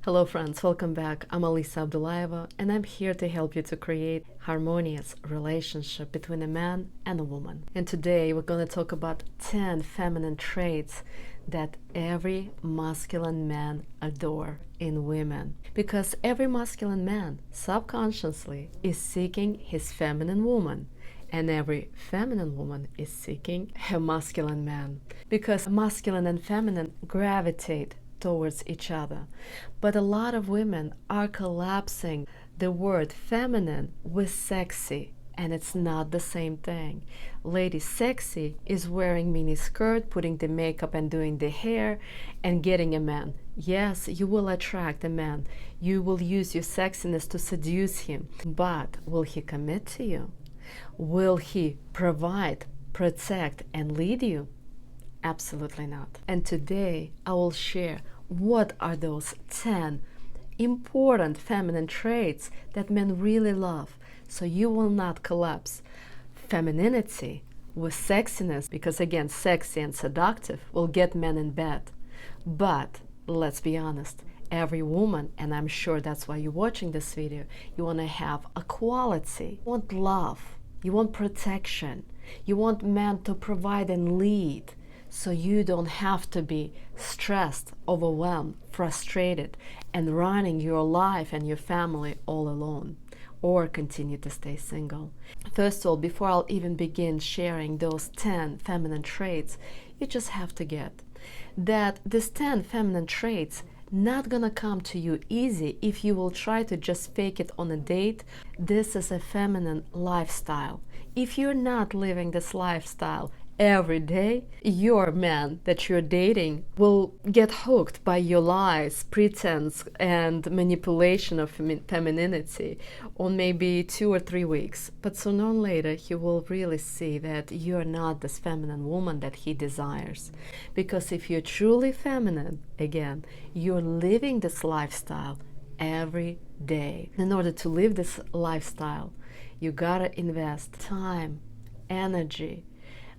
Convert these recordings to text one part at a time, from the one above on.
Hello friends, welcome back. I'm Alisa Abdullaeva and I'm here to help you to create harmonious relationship between a man and a woman. And today we're going to talk about 10 feminine traits that every masculine man adore in women. Because every masculine man subconsciously is seeking his feminine woman. And every feminine woman is seeking her masculine man. Because masculine and feminine gravitate towards each other. But a lot of women are collapsing the word feminine with sexy, and it's not the same thing. Ladies, sexy is wearing mini skirt, putting the makeup and doing the hair and getting a man. Yes, you will attract a man. You will use your sexiness to seduce him. But will he commit to you? Will he provide, protect, and lead you? Absolutely not. And today I will share what are those 10 important feminine traits that men really love, so you will not collapse femininity with sexiness, because again, sexy and seductive will get men in bed. But let's be honest, every woman, and I'm sure that's why you're watching this video, you want to have a quality. You want love, you want protection, you want men to provide and lead, so you don't have to be stressed, overwhelmed, frustrated, and running your life and your family all alone, or continue to stay single. First of all, before I'll even begin sharing those 10 feminine traits, you just have to get that these 10 feminine traits not gonna come to you easy if you will try to just fake it on a date. This is a feminine lifestyle. If you're not living this lifestyle every day, your man that you're dating will get hooked by your lies, pretense, and manipulation of femininity on maybe 2 or 3 weeks. But sooner or later, he will really see that you're not this feminine woman that he desires. Because if you're truly feminine, again, you're living this lifestyle every day. In order to live this lifestyle, you gotta invest time, energy,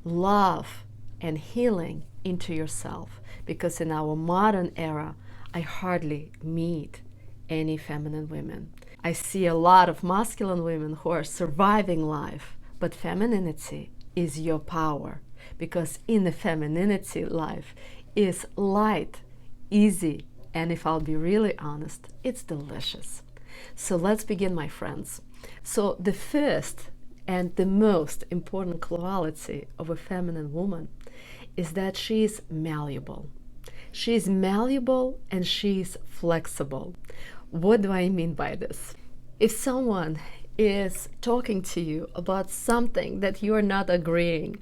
love, and healing into yourself. Because in our modern era, I hardly meet any feminine women. I see a lot of masculine women who are surviving life, but femininity is your power. Because in the femininity, life is light, easy, and if I'll be really honest, it's delicious. So let's begin, my friends. So the first and the most important quality of a feminine woman is that she is malleable. She is malleable and she is flexible. What do I mean by this? If someone is talking to you about something that you are not agreeing,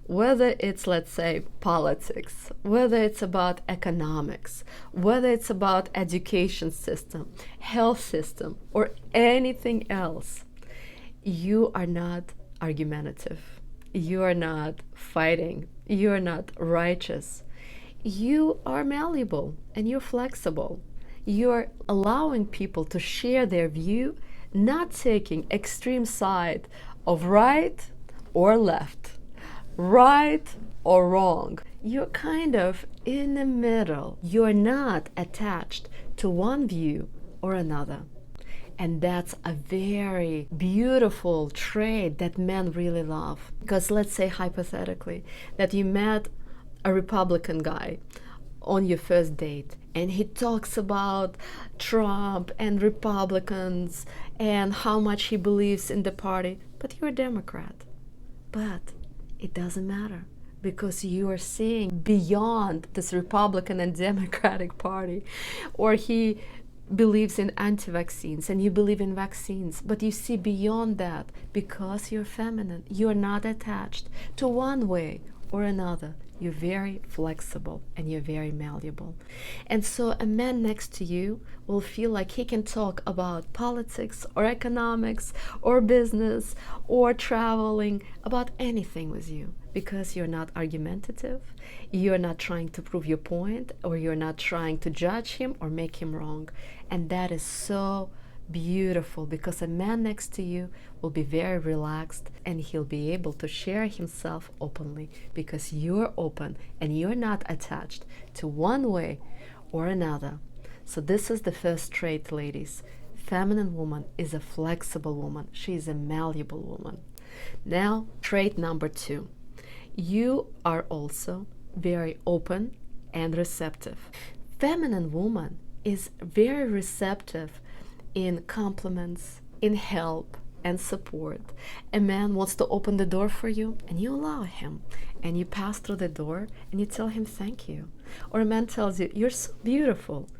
whether it's, let's say, politics, whether it's about economics, whether it's about education system, health system, or anything else, you are not argumentative. You are not fighting. You are not righteous. You are malleable and you're flexible. You're allowing people to share their view, not taking extreme side of right or left, right or wrong. You're kind of in the middle. You're not attached to one view or another. And that's a very beautiful trait that men really love. Because let's say hypothetically that you met a Republican guy on your first date and he talks about Trump and Republicans and how much he believes in the party, but you're a Democrat. But it doesn't matter, because you are seeing beyond this Republican and Democratic party. Or he believes in anti-vaccines and you believe in vaccines, but you see beyond that. Because you're feminine, you're not attached to one way or another. You're very flexible and you're very malleable. And so a man next to you will feel like he can talk about politics or economics or business or traveling, about anything with you, because you're not argumentative, you're not trying to prove your point, or you're not trying to judge him or make him wrong. And that is so beautiful, because a man next to you will be very relaxed and he'll be able to share himself openly, because you're open and you're not attached to one way or another. So this is the first trait, ladies. Feminine woman is a flexible woman. She is a malleable woman. Now, trait number 2. You are also very open and receptive. Feminine woman is very receptive in compliments, in help and support. A man wants to open the door for you and you allow him, and you pass through the door and you tell him thank you. Or a man tells you, you're so beautiful,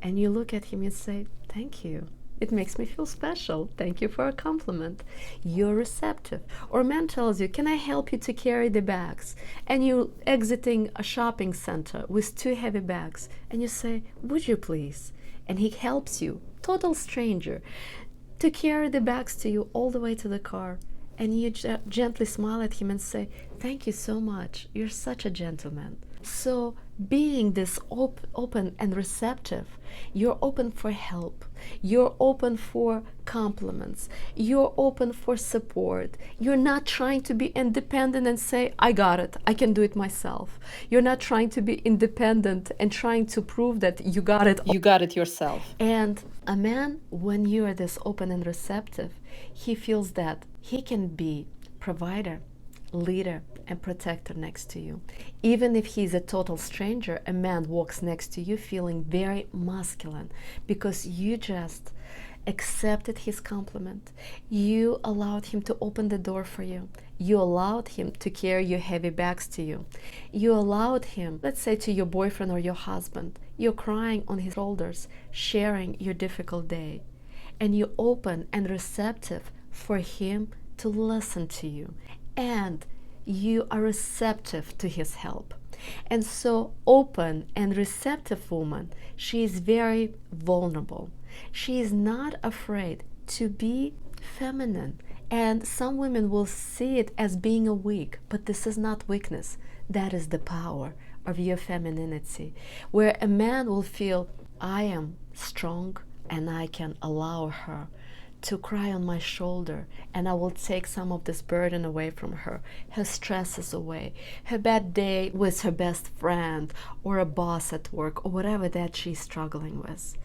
and you look at him and say, thank you. It makes me feel special. Thank you for a compliment. You're receptive. Or a man tells you, can I help you to carry the bags? And you're exiting a shopping center with 2 heavy bags. And you say, would you please? And he helps you, total stranger, to carry the bags to you all the way to the car. And you gently smile at him and say, thank you so much. You're such a gentleman. So being this open and receptive, you're open for help, you're open for compliments, you're open for support. You're not trying to be independent and say, I got it, I can do it myself. You're not trying to be independent and trying to prove that you got it yourself. And a man, when you are this open and receptive, he feels that he can be provider, leader, and protector next to you. Even if he's a total stranger, a man walks next to you feeling very masculine because you just accepted his compliment. You allowed him to open the door for you. You allowed him to carry your heavy bags to you. You allowed him, let's say to your boyfriend or your husband, you're crying on his shoulders, sharing your difficult day. And you're open and receptive for him to listen to you. And you are receptive to his help. And so open and receptive woman, she is very vulnerable. She is not afraid to be feminine. And some women will see it as being a weak, but this is not weakness. That is the power of your femininity, where a man will feel, I am strong and I can allow her to cry on my shoulder, and I will take some of this burden away from her. Her stress is away. Her bad day with her best friend or a boss at work or whatever that she's struggling with.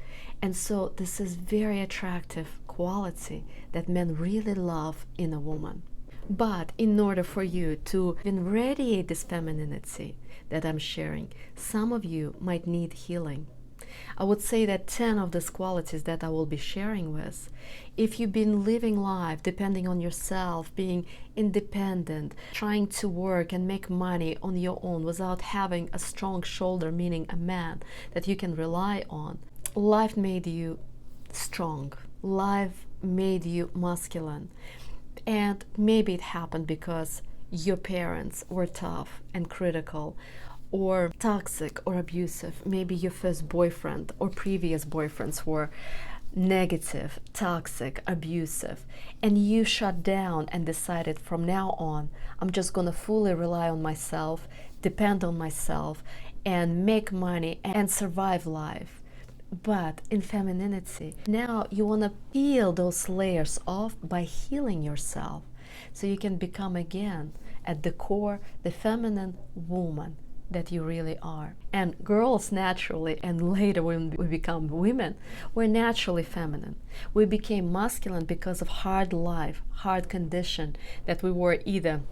And so this is very attractive quality that men really love in a woman. But in order for you to even radiate this femininity that I'm sharing, some of you might need healing. I would say that 10 of these qualities that I will be sharing with, if you've been living life depending on yourself, being independent, trying to work and make money on your own without having a strong shoulder, meaning a man that you can rely on, life made you strong. Life made you masculine. And maybe it happened because your parents were tough and critical, or toxic or abusive. Maybe your first boyfriend or previous boyfriends were negative, toxic, abusive, and you shut down and decided from now on, I'm just gonna fully rely on myself, depend on myself, and make money and survive life. But in femininity, now you want to peel those layers off by healing yourself so you can become again at the core the feminine woman that you really are. And girls naturally, and later when we become women, we're naturally feminine. We became masculine because of hard life, hard condition that we were either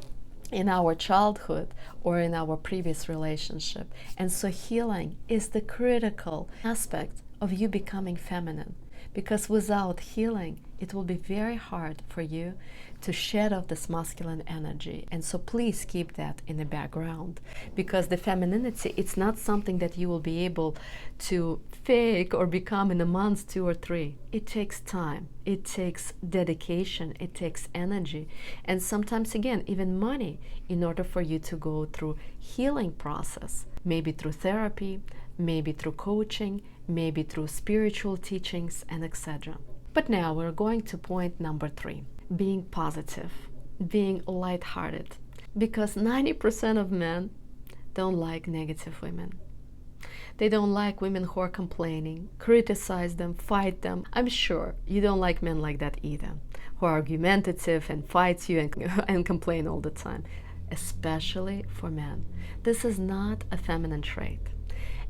in our childhood or in our previous relationship. And so healing is the critical aspect of you becoming feminine, because without healing it will be very hard for you to shed off this masculine energy. And so please keep that in the background, because the femininity, it's not something that you will be able to fake or become in a month, 2 or 3. It takes time, it takes dedication, it takes energy, and sometimes again even money in order for you to go through healing process, maybe through therapy, maybe through coaching, maybe through spiritual teachings, and etc. But now we're going to point number 3, being positive, being lighthearted, because 90% of men don't like negative women. They don't like women who are complaining, criticize them, fight them. I'm sure you don't like men like that either, who are argumentative and fight you and complain all the time, especially for men. This is not a feminine trait.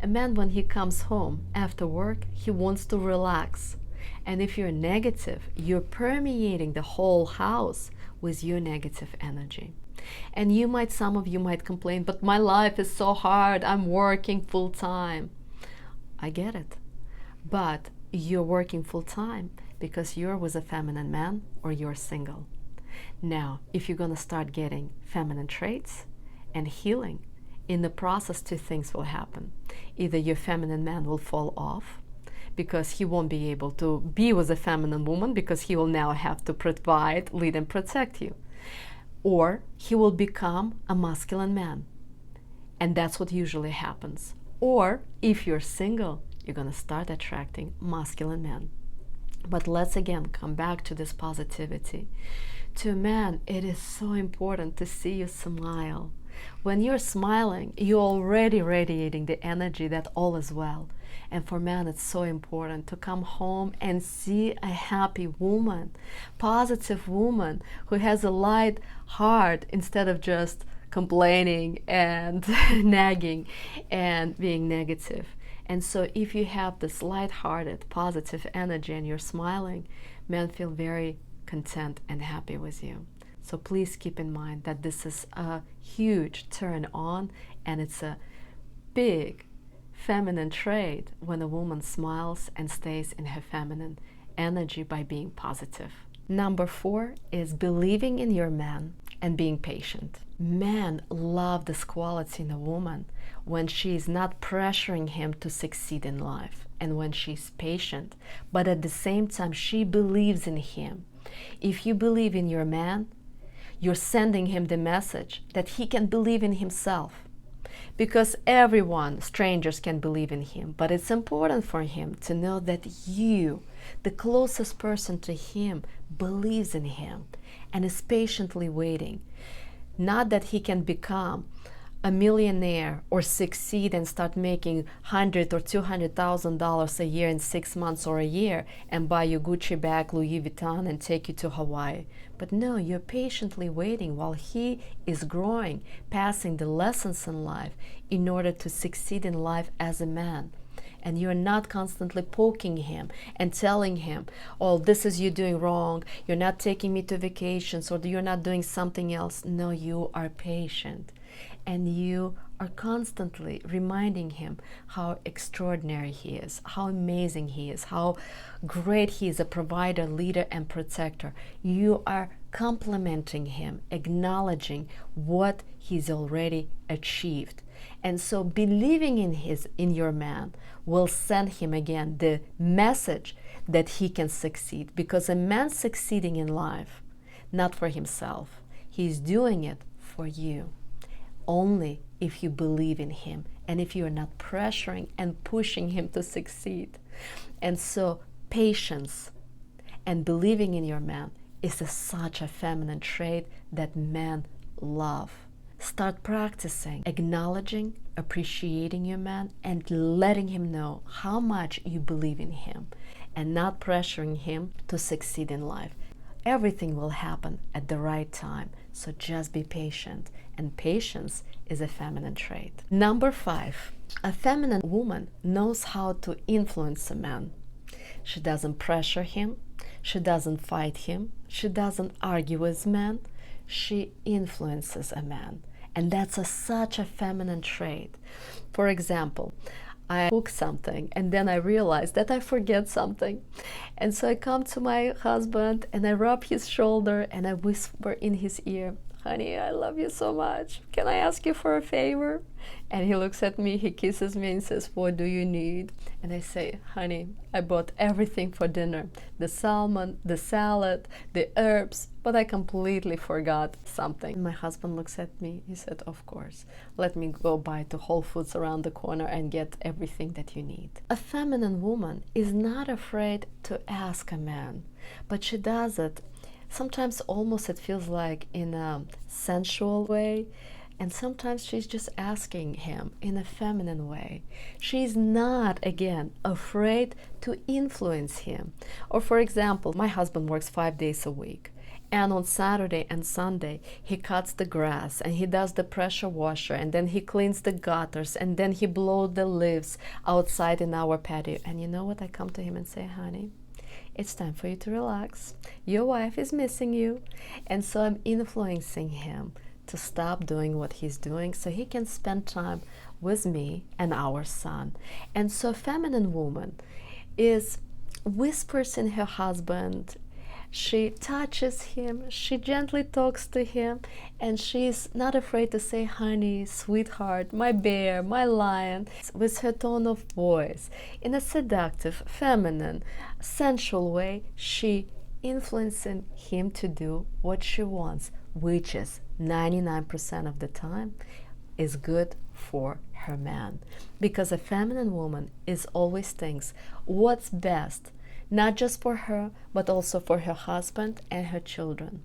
A man, when he comes home after work, he wants to relax. And if you're negative, you're permeating the whole house with your negative energy. And some of you might complain, but my life is so hard, I'm working full time. I get it. But you're working full time because you're with a feminine man or you're single. Now, if you're going to start getting feminine traits and healing, in the process, two things will happen. Either your feminine man will fall off because he won't be able to be with a feminine woman because he will now have to provide, lead, and protect you. Or he will become a masculine man. And that's what usually happens. Or if you're single, you're going to start attracting masculine men. But let's again come back to this positivity. To a man, it is so important to see you smile. When you're smiling, you're already radiating the energy that all is well. And for men, it's so important to come home and see a happy woman, positive woman who has a light heart instead of just complaining and nagging and being negative. And so if you have this light-hearted, positive energy and you're smiling, men feel very content and happy with you. So please keep in mind that this is a huge turn on, and it's a big feminine trait when a woman smiles and stays in her feminine energy by being positive. Number 4 is believing in your man and being patient. Men love this quality in a woman when she is not pressuring him to succeed in life and when she's patient, but at the same time she believes in him. If you believe in your man, you're sending him the message that he can believe in himself. Because everyone, strangers, can believe in him, but it's important for him to know that you, the closest person to him, believes in him and is patiently waiting. Not that he can become a millionaire or succeed and start making $100,000 or $200,000 a year in 6 months or a year and buy you Gucci bag, Louis Vuitton, and take you to Hawaii. But no, you're patiently waiting while he is growing, passing the lessons in life in order to succeed in life as a man. And you're not constantly poking him and telling him, oh, this is you doing wrong, you're not taking me to vacations, or you're not doing something else. No, you are patient. And you are constantly reminding him how extraordinary he is, how amazing he is, how great he is a provider, leader, and protector. You are complimenting him, acknowledging what he's already achieved. And so believing in your man will send him again the message that he can succeed. Because a man succeeding in life, not for himself, he's doing it for you. Only if you believe in him and if you are not pressuring and pushing him to succeed. And so patience and believing in your man is such a feminine trait that men love. Start practicing acknowledging, appreciating your man, and letting him know how much you believe in him and not pressuring him to succeed in life. Everything will happen at the right time, so just be patient. And patience is a feminine trait. Number 5, a feminine woman knows how to influence a man. She doesn't pressure him, she doesn't fight him, she doesn't argue with men, she influences a man. And that's such a feminine trait. For example, I cook something and then I realize that I forget something. And so I come to my husband and I rub his shoulder and I whisper in his ear, honey, I love you so much. Can I ask you for a favor? And he looks at me, he kisses me and says, what do you need? And I say, honey, I bought everything for dinner. The salmon, the salad, the herbs, but I completely forgot something. My husband looks at me, he said, of course, let me go buy to Whole Foods around the corner and get everything that you need. A feminine woman is not afraid to ask a man, but she does it sometimes almost it feels like in a sensual way, and sometimes she's just asking him in a feminine way. She's not, again, afraid to influence him. Or for example, my husband works 5 days a week, And on Saturday and Sunday, he cuts the grass and he does the pressure washer and then he cleans the gutters and then he blows the leaves outside in our patio. And you know what? I come to him and say, honey, it's time for you to relax. Your wife is missing you. And so I'm influencing him to stop doing what he's doing so he can spend time with me and our son. And so a feminine woman whispers in her husband, she touches him, she gently talks to him, and she's not afraid to say, honey, sweetheart, my bear, my lion, with her tone of voice. In a seductive, feminine, sensual way, she influencing him to do what she wants, which is 99% of the time is good for her man. Because a feminine woman is always thinks what's best, not just for her, but also for her husband and her children.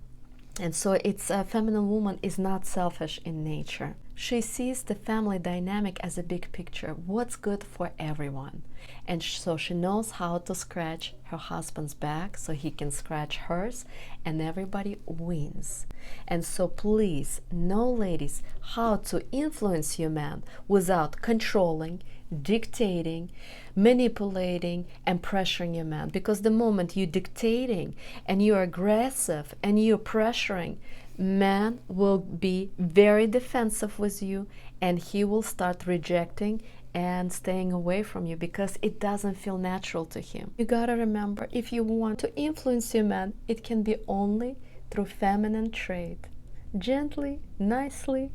And so it's a feminine woman is not selfish in nature. She sees the family dynamic as a big picture, what's good for everyone. And so she knows how to scratch her husband's back so he can scratch hers, and everybody wins. And so please know, ladies, how to influence your man without controlling, dictating, manipulating, and pressuring your man. Because the moment you're dictating and you're aggressive and you're pressuring, man will be very defensive with you and he will start rejecting and staying away from you because it doesn't feel natural to him. You gotta remember, if you want to influence your man, it can be only through feminine trait. Gently, nicely,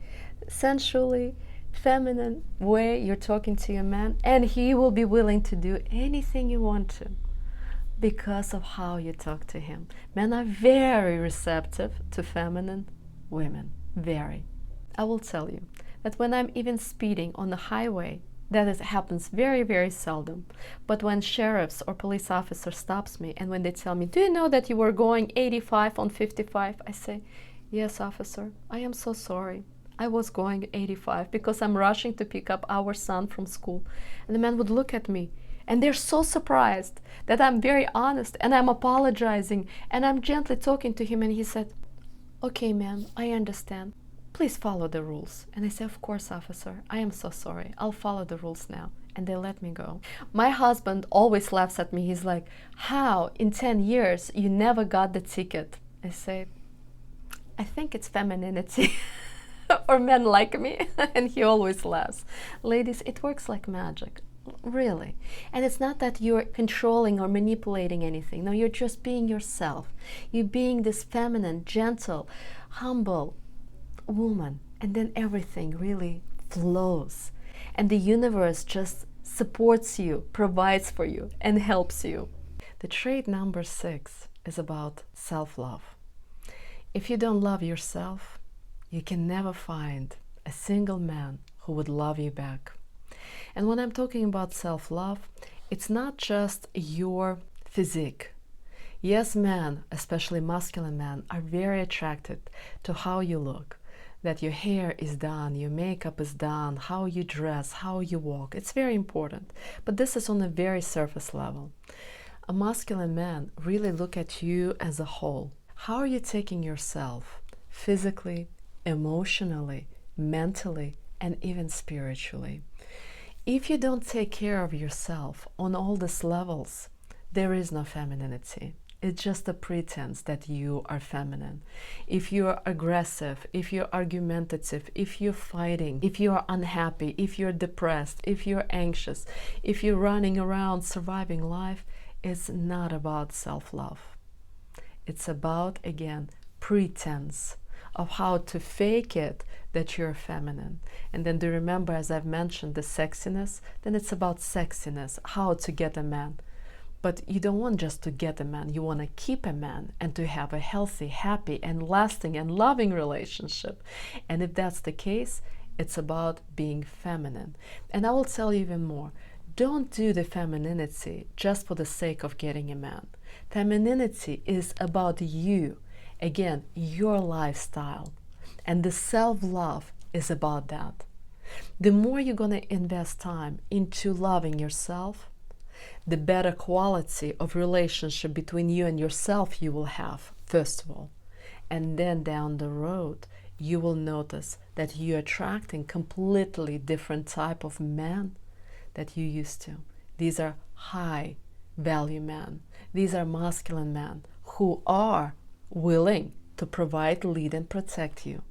sensually, feminine way you're talking to your man, and he will be willing to do anything you want to because of how you talk to him. Men are very receptive to feminine women, very. I will tell you that when I'm even speeding on the highway, happens very, very seldom. But when sheriffs or police officer stops me and when they tell me, do you know that you were going 85 on 55? I say, yes, officer, I am so sorry. I was going 85 because I'm rushing to pick up our son from school. And the man would look at me and they're so surprised that I'm very honest and I'm apologizing and I'm gently talking to him, and he said, okay, ma'am, I understand. Please follow the rules. And I say, of course, officer, I am so sorry. I'll follow the rules now. And they let me go. My husband always laughs at me. He's like, how in 10 years you never got the ticket? I say, I think it's femininity. Or men like me. And he always laughs. Ladies, it works like magic. Really. And it's not that you're controlling or manipulating anything. No, you're just being yourself. You're being this feminine, gentle, humble woman, and then everything really flows. And the universe just supports you, provides for you, and helps you. The trait number 6 is about self-love. If you don't love yourself, you can never find a single man who would love you back. And when I'm talking about self-love, it's not just your physique. Yes, men, especially masculine men, are very attracted to how you look, that your hair is done, your makeup is done, how you dress, how you walk. It's very important. But this is on a very surface level. A masculine man really look at you as a whole. How are you taking yourself physically, emotionally, mentally, and even spiritually? If you don't take care of yourself on all these levels, there is no femininity. It's just a pretense that you are feminine. If you're aggressive, if you're argumentative, if you're fighting, if you're unhappy, if you're depressed, if you're anxious, if you're running around surviving life, it's not about self-love. It's about, again, pretense of how to fake it that you're feminine. And then do you remember, as I've mentioned, the sexiness? Then it's about sexiness, how to get a man. But you don't want just to get a man, you want to keep a man and to have a healthy, happy, and lasting and loving relationship. And if that's the case, it's about being feminine. And I will tell you even more. Don't do the femininity just for the sake of getting a man. Femininity is about you. Again, your lifestyle. And the self-love is about that. The more you're going to invest time into loving yourself, the better quality of relationship between you and yourself you will have, first of all. And then down the road, you will notice that you're attracting completely different type of men that you used to. These are high value men. These are masculine men who are willing to provide, lead, and protect you.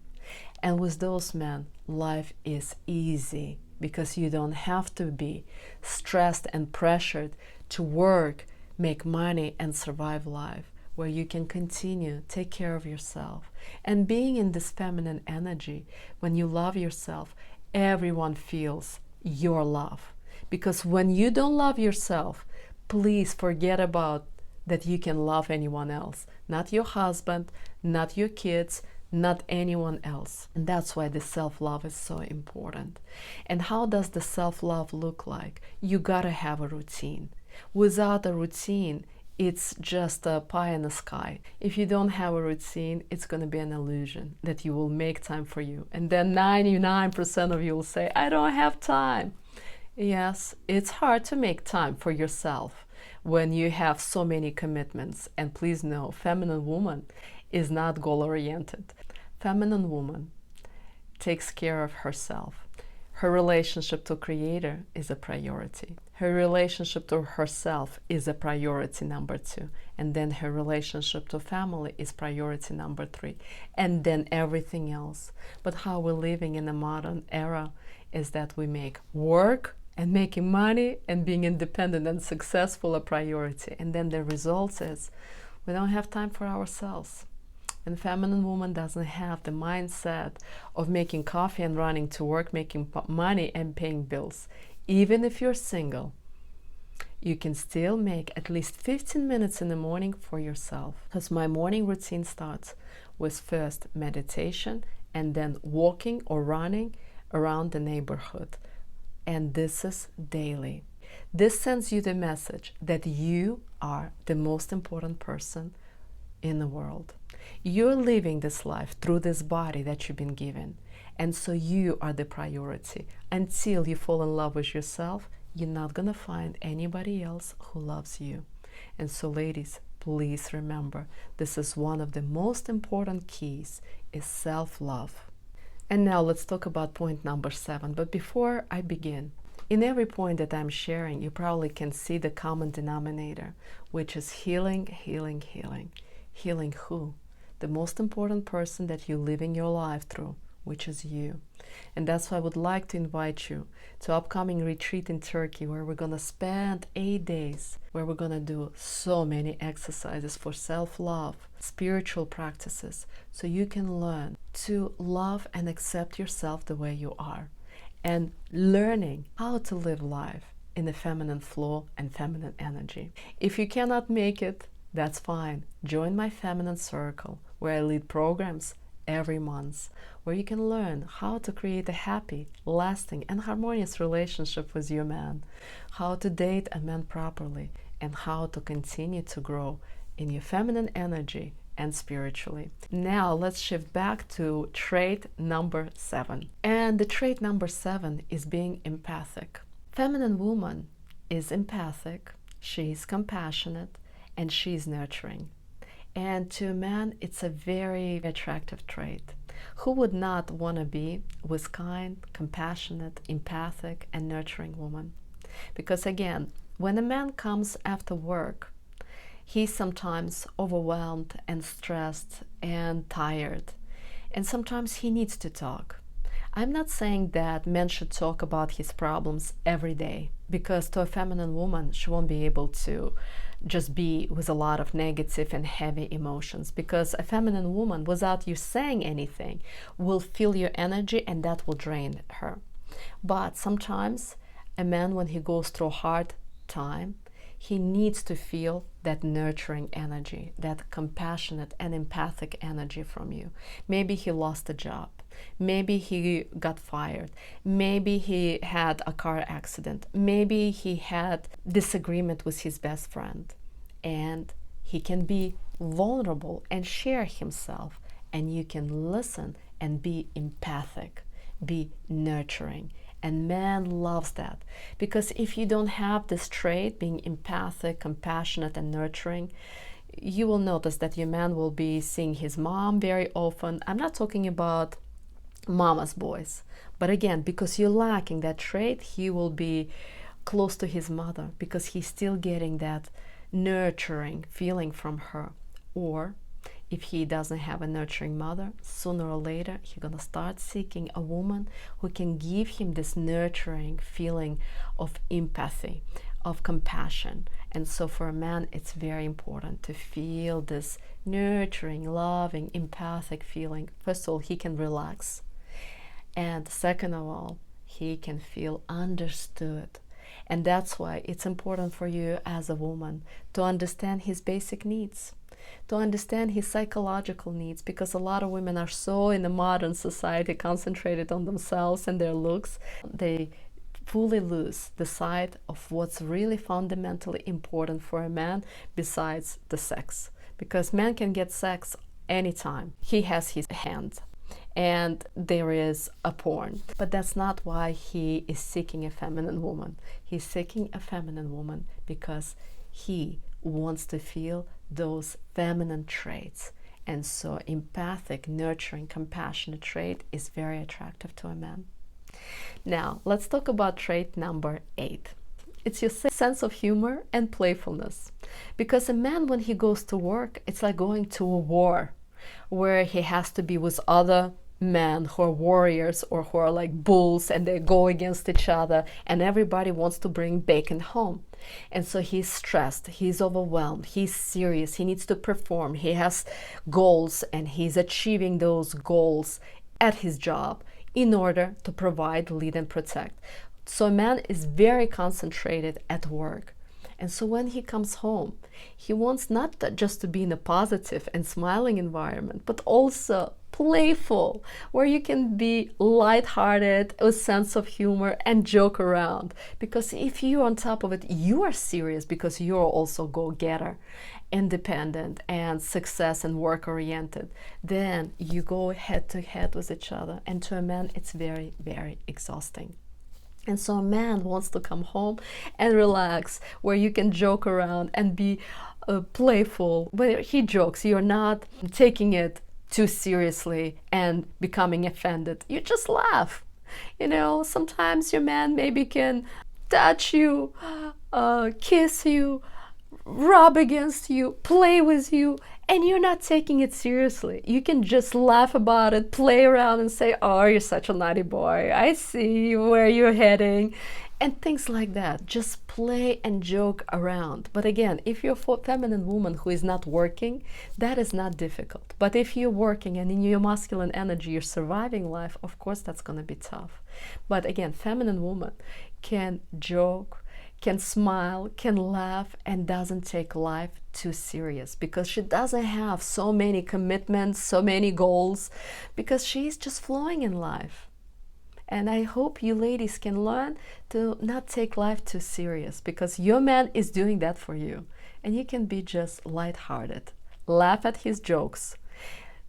And with those men, life is easy because you don't have to be stressed and pressured to work, make money, and survive life, where you can continue, take care of yourself. And being in this feminine energy, when you love yourself, everyone feels your love. Because when you don't love yourself, please forget about that you can love anyone else. Not your husband, not your kids, not anyone else. And that's why the self-love is so important. And how does the self-love look like? You gotta have a routine. Without a routine, it's just a pie in the sky. If you don't have a routine, it's going to be an illusion that you will make time for you. And then 99% of you will say, I don't have time. Yes, it's hard to make time for yourself when you have so many commitments. And please know, feminine woman is not goal-oriented. Feminine woman takes care of herself. Her relationship to Creator is a priority. Her relationship to herself is a priority number 2. And then her relationship to family is priority number 3. And then everything else. But how we're living in the modern era is that we make work and making money and being independent and successful a priority. And then the result is we don't have time for ourselves. And feminine woman doesn't have the mindset of making coffee and running to work, making money and paying bills. Even if you're single, you can still make at least 15 minutes in the morning for yourself. Because my morning routine starts with first meditation and then walking or running around the neighborhood. And this is daily. This sends you the message that you are the most important person in the world. You're living this life through this body that you've been given. And so you are the priority. Until you fall in love with yourself, you're not going to find anybody else who loves you. And so ladies, please remember, this is one of the most important keys, is self-love. And now let's talk about point number 7. But before I begin, in every point that I'm sharing, you probably can see the common denominator, which is healing, healing, healing. Healing who? The most important person that you're living your life through, which is you. And that's why I would like to invite you to upcoming retreat in Turkey, where we're going to spend 8 days, where we're going to do so many exercises for self-love, spiritual practices, so you can learn to love and accept yourself the way you are, and learning how to live life in a feminine flow and feminine energy. If you cannot make it, that's fine. Join my feminine circle, where I lead programs every month, where you can learn how to create a happy, lasting, and harmonious relationship with your man, how to date a man properly, and how to continue to grow in your feminine energy and spiritually. Now let's shift back to trait number 7. And the trait number 7 is being empathic. Feminine woman is empathic, she's compassionate, and she's nurturing. And to a man, it's a very attractive trait. Who would not want to be with kind, compassionate, empathic, and nurturing woman? Because again, when a man comes after work, he's sometimes overwhelmed and stressed and tired. And sometimes he needs to talk. I'm not saying that men should talk about his problems every day, because to a feminine woman, she won't be able to just be with a lot of negative and heavy emotions, because a feminine woman, without you saying anything, will feel your energy and that will drain her. But sometimes a man, when he goes through a hard time, he needs to feel that nurturing energy, that compassionate and empathic energy from you. Maybe he lost a job. Maybe he got fired. Maybe he had a car accident. Maybe he had disagreement with his best friend. And he can be vulnerable and share himself. And you can listen and be empathic, be nurturing. And man loves that, because if you don't have this trait, being empathic, compassionate, and nurturing, you will notice that your man will be seeing his mom very often. I'm not talking about mama's boys, but again, because you're lacking that trait, he will be close to his mother because he's still getting that nurturing feeling from her. Or if he doesn't have a nurturing mother, sooner or later he's gonna start seeking a woman who can give him this nurturing feeling of empathy, of compassion. And so for a man, it's very important to feel this nurturing, loving, empathic feeling. First of all, he can relax. And second of all, he can feel understood. And that's why it's important for you as a woman to understand his basic needs, to understand his psychological needs, because a lot of women are so in the modern society concentrated on themselves and their looks, they fully lose the sight of what's really fundamentally important for a man besides the sex. Because man can get sex anytime he has his hands, and there is a porn. But that's not why he is seeking a feminine woman. He's seeking a feminine woman because he wants to feel those feminine traits. And so empathic, nurturing, compassionate trait is very attractive to a man. Now, let's talk about trait number 8. It's your sense of humor and playfulness. Because a man, when he goes to work, it's like going to a war where he has to be with other men who are warriors or who are like bulls, and they go against each other, and everybody wants to bring bacon home. And so he's stressed, he's overwhelmed, he's serious, he needs to perform, he has goals, and he's achieving those goals at his job in order to provide, lead, and protect. So a man is very concentrated at work. And so when he comes home, he wants not just to be in a positive and smiling environment, but also playful, where you can be lighthearted, a sense of humor, and joke around. Because if you're on top of it, you are serious because you're also go-getter, independent, and success and work-oriented. Then you go head-to-head with each other. And to a man, it's very, very exhausting. And so a man wants to come home and relax, where you can joke around and be playful. When he jokes, you're not taking it too seriously and becoming offended. You just laugh. You know, sometimes your man maybe can touch you, kiss you, rub against you, play with you, and you're not taking it seriously. You can just laugh about it, play around and say, oh, you're such a naughty boy, I see where you're heading, and things like that. Just play and joke around. But again, if you're a feminine woman who is not working, that is not difficult. But if you're working and in your masculine energy, you're surviving life, of course that's going to be tough. But again, feminine woman can joke, can smile, can laugh, and doesn't take life too serious, because she doesn't have so many commitments, so many goals, because she's just flowing in life. And I hope you ladies can learn to not take life too serious, because your man is doing that for you. And you can be just lighthearted, laugh at his jokes,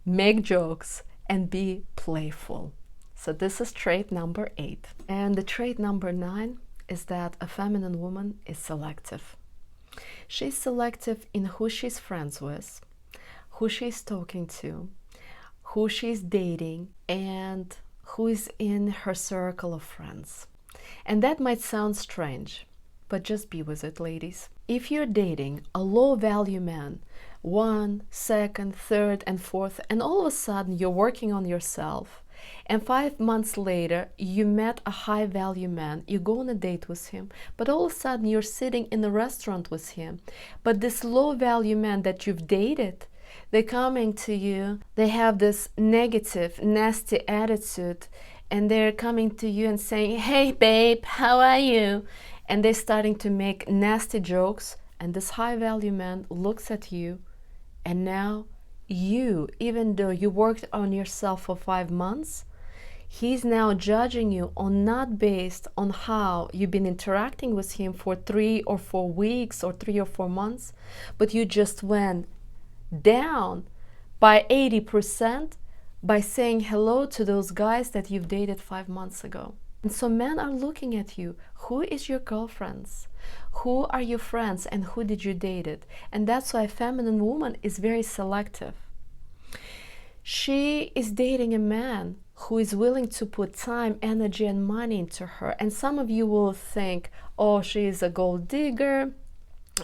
make jokes, and be playful. So this is trait number 8. And the trait number 9 is that a feminine woman is selective. She's selective in who she's friends with, who she's talking to, who she's dating, and who is in her circle of friends. And that might sound strange, but just be with it, ladies. If you're dating a low-value man, 1, 2nd, 3rd, and 4th, and all of a sudden you're working on yourself, and 5 months later you met a high-value man, you go on a date with him, but all of a sudden you're sitting in a restaurant with him, but this low-value man that you've dated, they're coming to you, they have this negative, nasty attitude, and they're coming to you and saying, hey babe, how are you? And they're starting to make nasty jokes, and this high-value man looks at you, and now you, even though you worked on yourself for 5 months, he's now judging you on not based on how you've been interacting with him for 3 or 4 weeks or 3 or 4 months, but you just went down by 80% by saying hello to those guys that you've dated 5 months ago. And so men are looking at you. Who is your girlfriends? Who are your friends and who did you date it? And that's why a feminine woman is very selective. She is dating a man who is willing to put time, energy, and money into her. And some of you will think, oh, she is a gold digger,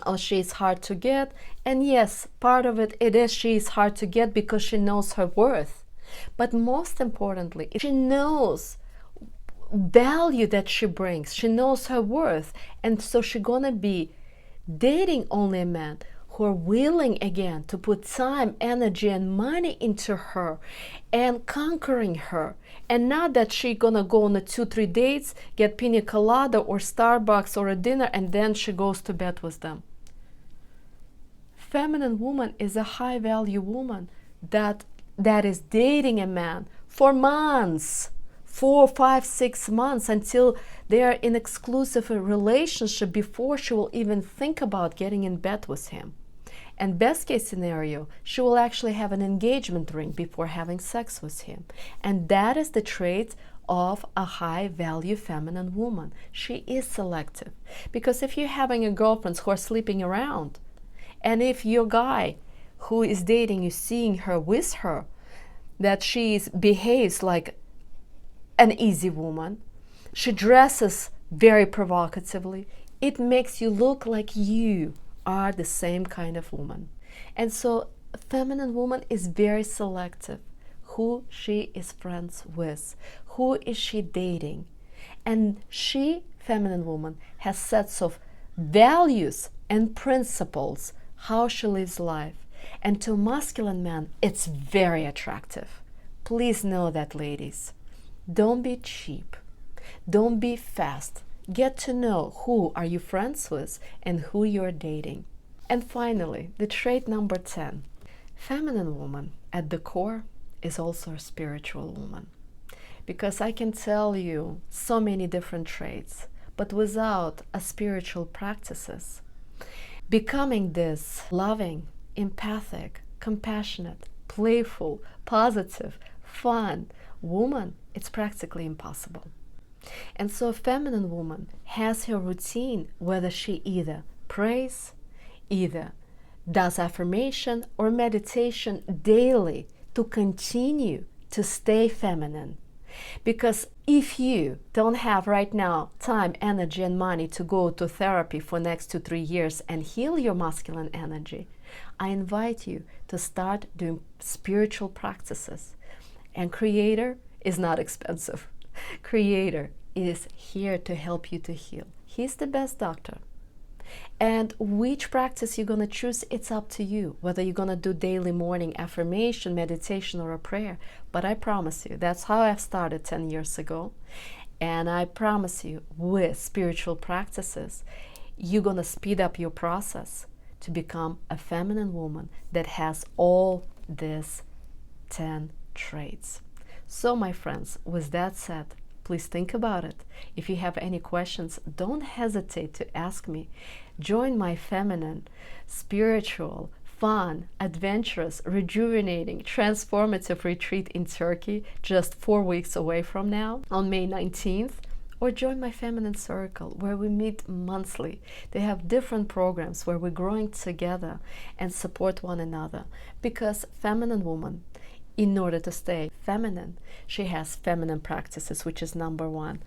or she is hard to get. And yes, part of it is she is hard to get because she knows her worth. But most importantly, she knows value that she brings. She knows her worth. And so she's gonna be dating only a man who are willing again to put time, energy, and money into her and conquering her. And not that she gonna go on a 2-3 dates, get pina colada or Starbucks or a dinner, and then she goes to bed with them. Feminine woman is a high value woman that is dating a man for months, 4, 5, 6 months, until they are in exclusive relationship before she will even think about getting in bed with him. And best case scenario, she will actually have an engagement ring before having sex with him. And that is the trait of a high value feminine woman. She is selective. Because if you're having a girlfriends who are sleeping around, and if your guy who is dating you, seeing her with her, that she behaves like an easy woman, she dresses very provocatively, it makes you look like you are the same kind of woman. And so a feminine woman is very selective who she is friends with, who is she dating. And she, feminine woman, has sets of values and principles how she lives life. And to masculine men, it's very attractive. Please know that, ladies. Don't be cheap. Don't be fast. Get to know who are you friends with and who you're dating. And finally, the trait number 10. Feminine woman at the core is also a spiritual woman. Because I can tell you so many different traits, but without a spiritual practices, becoming this loving, empathic, compassionate, playful, positive, fun woman, it's practically impossible. And so a feminine woman has her routine, whether she either prays, either does affirmation or meditation daily to continue to stay feminine. Because if you don't have right now time, energy, and money to go to therapy for next 2-3 years and heal your masculine energy, I invite you to start doing spiritual practices. And Creator is not expensive. Creator is here to help you to heal. He's the best doctor. And which practice you're going to choose, it's up to you. Whether you're going to do daily morning affirmation, meditation, or a prayer. But I promise you, that's how I started 10 years ago. And I promise you, with spiritual practices, you're going to speed up your process to become a feminine woman that has all these 10 traits. So my friends, with that said, please think about it. If you have any questions, don't hesitate to ask me. Join my feminine, spiritual, fun, adventurous, rejuvenating, transformative retreat in Turkey just 4 weeks away from now on May 19th. Or join my feminine circle where we meet monthly. They have different programs where we're growing together and support one another. Because feminine woman, in order to stay feminine, she has feminine practices, which is number 1.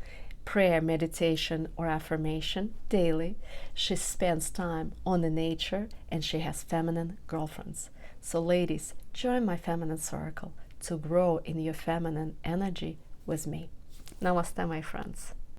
Prayer, meditation, or affirmation daily. She spends time on the nature, and she has feminine girlfriends. So ladies, join my feminine circle to grow in your feminine energy with me. Namaste, my friends.